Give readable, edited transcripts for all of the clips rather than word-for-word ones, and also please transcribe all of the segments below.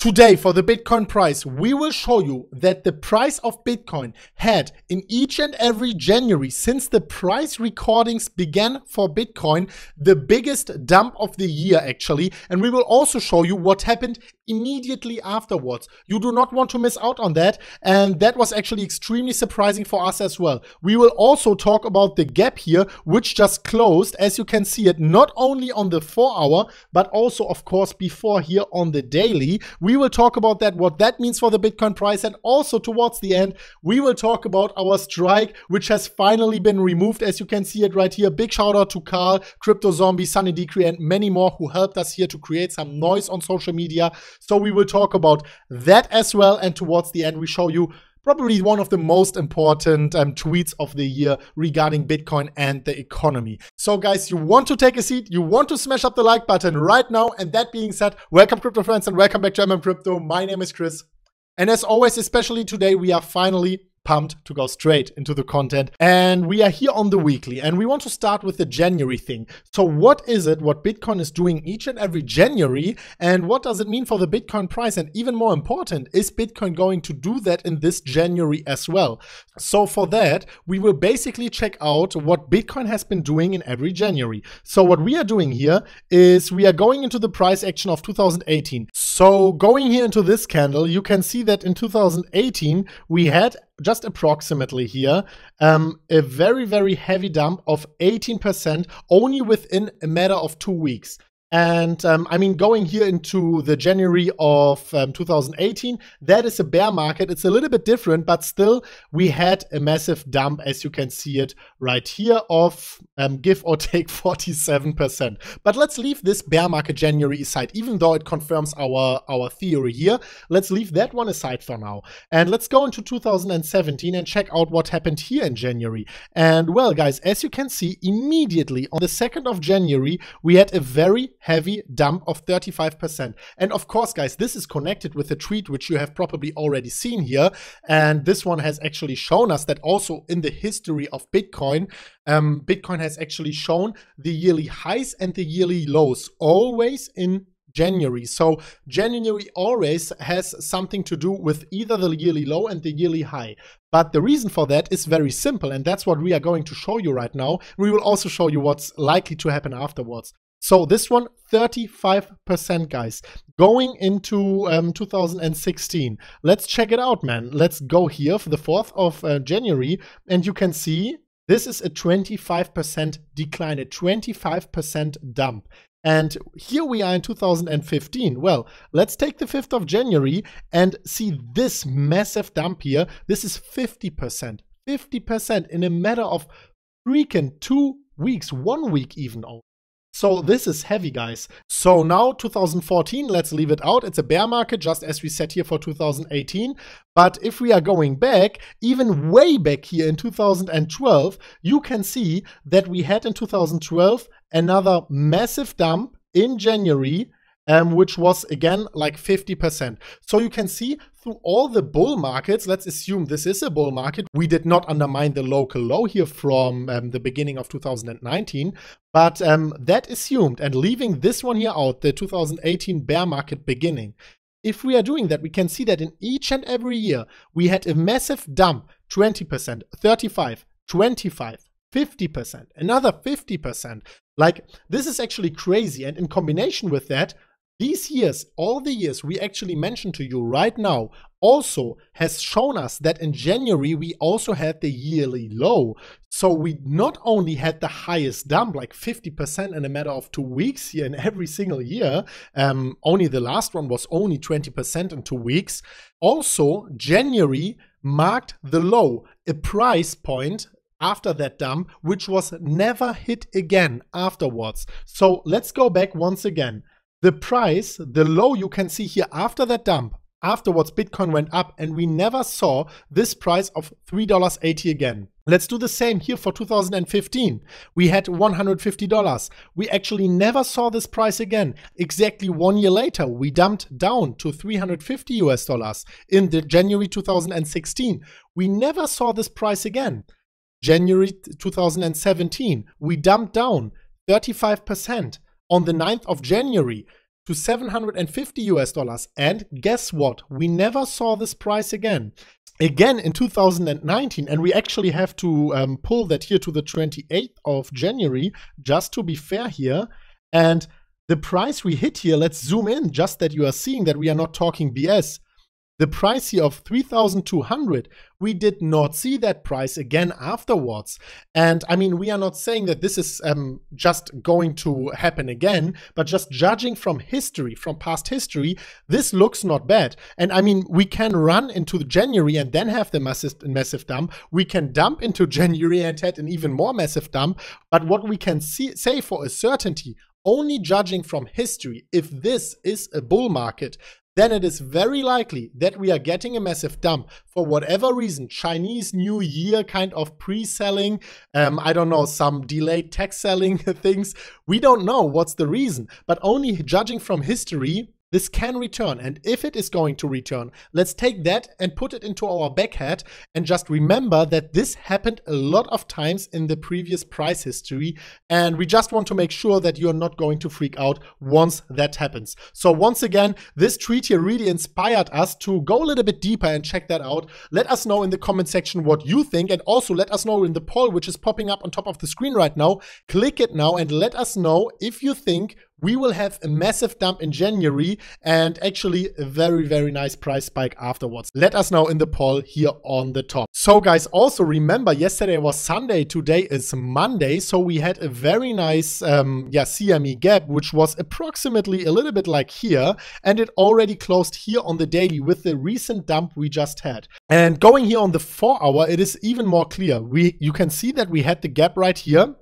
Today, for the Bitcoin price, we will show you that the price of Bitcoin had in each and every January since the price recordings began for Bitcoin, the biggest dump of the year actually. And we will also show you what happened immediately afterwards. You do not want to miss out on that. And that was actually extremely surprising for us as well. We will also talk about the gap here, which just closed, as you can see it, not only on the 4-hour, but also, of course, before here on the daily. We will talk about that, what that means for the Bitcoin price, and also towards the end, we will talk about our strike, which has finally been removed, as you can see it right here. Big shout out to Carl, Crypto Zombie, Sunny Decree, and many more who helped us here to create some noise on social media. So we will talk about that as well, and towards the end, we show you probably one of the most important tweets of the year regarding Bitcoin and the economy. So guys, you want to take a seat, you want to smash up the like button right now. And that being said, welcome crypto friends and welcome back to MMCrypto. My name is Chris. And as always, especially today, we are finally pumped to go straight into the content, and we are here on the weekly, and we want to start with the January thing. So what is it what Bitcoin is doing each and every January, and what does it mean for the Bitcoin price? And even more important, is Bitcoin going to do that in this January as well? So for that, we will basically check out what Bitcoin has been doing in every January. So what we are doing here is we are going into the price action of 2018. So going here into this candle, you can see that in 2018 we had just approximately here a very, very heavy dump of 18% only within a matter of 2 weeks. And I mean, going here into the January of 2018, that is a bear market. It's a little bit different, but still we had a massive dump, as you can see it right here, of give or take 47%. But let's leave this bear market January aside, even though it confirms our theory here. Let's leave that one aside for now. And let's go into 2017 and check out what happened here in January. And well, guys, as you can see, immediately on the 2nd of January, we had a very heavy dump of 35%. And of course, guys, this is connected with a tweet which you have probably already seen here. And this one has actually shown us that also in the history of Bitcoin, Bitcoin has actually shown the yearly highs and the yearly lows always in January. So January always has something to do with either the yearly low and the yearly high. But the reason for that is very simple, and that's what we are going to show you right now. We will also show you what's likely to happen afterwards. So this one, 35%, guys, going into 2016. Let's check it out, man. Let's go here for the 4th of January, and you can see this is a 25% decline, a 25% dump. And here we are in 2015. Well, let's take the 5th of January and see this massive dump here. This is 50%, 50% in a matter of freaking 2 weeks, 1 week even. So this is heavy, guys. So now 2014, let's leave it out. It's a bear market, just as we said here for 2018. But if we are going back, even way back here in 2012, you can see that we had in 2012 another massive dump in January, which was again like 50%. So you can see through all the bull markets, let's assume this is a bull market. We did not undermine the local low here from the beginning of 2019, but that assumed, and leaving this one here out, the 2018 bear market beginning. If we are doing that, we can see that in each and every year, we had a massive dump, 20%, 35, 25, 50%, another 50%. Like, this is actually crazy. And in combination with that, these years, all the years we actually mentioned to you right now, also has shown us that in January we also had the yearly low. So we not only had the highest dump, like 50% in a matter of 2 weeks here in every single year, only the last one was only 20% in 2 weeks. Also, January marked the low, a price point after that dump, which was never hit again afterwards. So let's go back once again. The price, the low you can see here after that dump, afterwards Bitcoin went up and we never saw this price of $3.80 again. Let's do the same here for 2015. We had $150. We actually never saw this price again. Exactly 1 year later, we dumped down to $350 US in the January 2016. We never saw this price again. January 2017, we dumped down 35%. On the 9th of January, to $750. And guess what? We never saw this price again. Again in 2019, and we actually have to pull that here to the 28th of January, just to be fair here. And the price we hit here, let's zoom in just that you are seeing that we are not talking BS. The price here of 3,200, we did not see that price again afterwards. And I mean, we are not saying that this is just going to happen again, but just judging from history, from past history, this looks not bad. And I mean, we can run into January and then have the massive dump. We can dump into January and had an even more massive dump. But what we can say for a certainty, only judging from history, if this is a bull market, then it is very likely that we are getting a massive dump for whatever reason. Chinese New Year kind of pre-selling, I don't know, some delayed tax selling things. We don't know what's the reason, but only judging from history, this can return. And if it is going to return, let's take that and put it into our back hat and just remember that this happened a lot of times in the previous price history. And we just want to make sure that you're not going to freak out once that happens. So once again, this tweet here really inspired us to go a little bit deeper and check that out. Let us know in the comment section what you think, and also let us know in the poll, which is popping up on top of the screen right now. Click it now and let us know if you think we will have a massive dump in January and actually a very, very nice price spike afterwards. Let us know in the poll here on the top. So guys, also remember, yesterday was Sunday, today is Monday. So we had a very nice CME gap, which was approximately a little bit like here. And it already closed here on the daily with the recent dump we just had. And going here on the 4 hour, it is even more clear. You can see that we had the gap right here.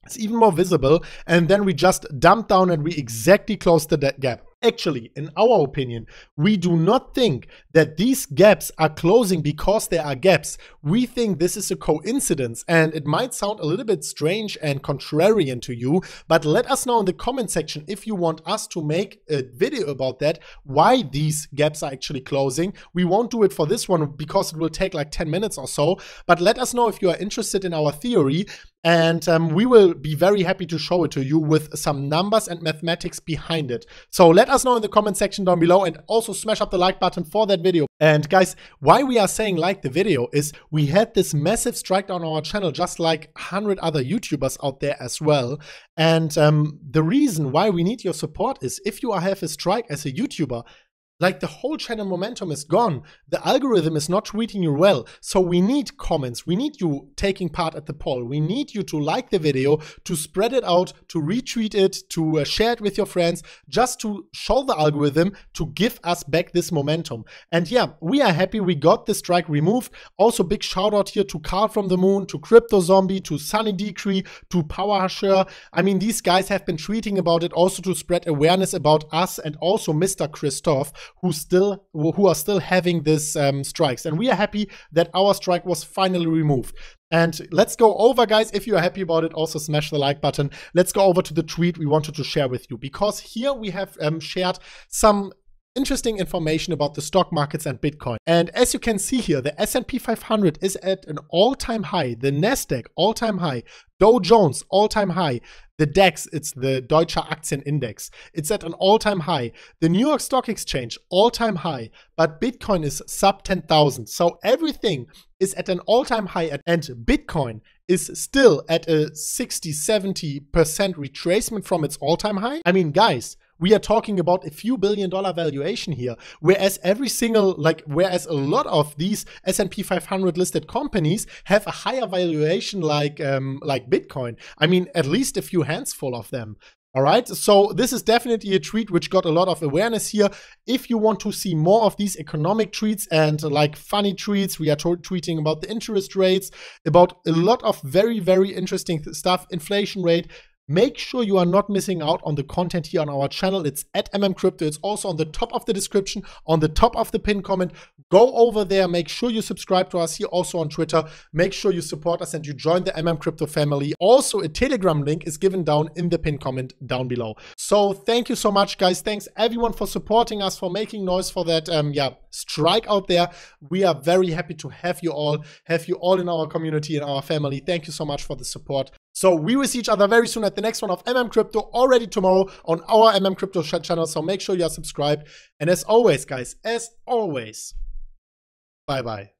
It's even more visible, and then we just dumped down and we exactly closed the gap. Actually, in our opinion, we do not think that these gaps are closing because there are gaps. We think this is a coincidence, and it might sound a little bit strange and contrarian to you, but let us know in the comment section if you want us to make a video about that, why these gaps are actually closing. We won't do it for this one because it will take like 10 minutes or so, but let us know if you are interested in our theory. And we will be very happy to show it to you with some numbers and mathematics behind it. So let us know in the comment section down below, and also smash up the like button for that video. And guys, why we are saying like the video is we had this massive strike on our channel, just like 100 other YouTubers out there as well. And the reason why we need your support is if you have a strike as a YouTuber, like the whole channel momentum is gone. The algorithm is not treating you well. So we need comments. We need you taking part at the poll. We need you to like the video, to spread it out, to retweet it, to share it with your friends, just to show the algorithm to give us back this momentum. And yeah, we are happy we got the strike removed. Also big shout out here to Carl from the Moon, to Crypto Zombie, to Sunny Decree, to Power Hasher. I mean, these guys have been tweeting about it also to spread awareness about us, and also Mr. Christoph, who are still having this strikes. And we are happy that our strike was finally removed. And let's go over, guys, if you are happy about it, also smash the like button. Let's go over to the tweet we wanted to share with you, because here we have shared some interesting information about the stock markets and Bitcoin. And as you can see here, the S&P 500 is at an all-time high, the Nasdaq all-time high, Dow Jones all-time high, the DAX, it's the Deutsche Aktienindex, it's at an all-time high, the New York Stock Exchange all-time high, but Bitcoin is sub 10,000. So everything is at an all-time high, and Bitcoin is still at a 60–70% retracement from its all-time high. I mean, guys, we are talking about a few $billion valuation here, whereas whereas a lot of these S&P 500 listed companies have a higher valuation like Bitcoin. I mean, at least a few handful of them. All right, so this is definitely a tweet which got a lot of awareness here. If you want to see more of these economic tweets and like funny tweets, we are tweeting about the interest rates, about a lot of very, very interesting stuff, inflation rate. Make sure you are not missing out on the content here on our channel. It's at MMCrypto. It's also on the top of the description, on the top of the pinned comment. Go over there. Make sure you subscribe to us here also on Twitter. Make sure you support us and you join the MMCrypto family. Also, a Telegram link is given down in the pinned comment down below. So thank you so much, guys. Thanks everyone for supporting us, for making noise for that strike out there. We are very happy to have you all in our community, in our family. Thank you so much for the support. So we will see each other very soon at the next one of MMCrypto, already tomorrow on our MMCrypto channel. So make sure you are subscribed. And as always, guys, as always, bye-bye.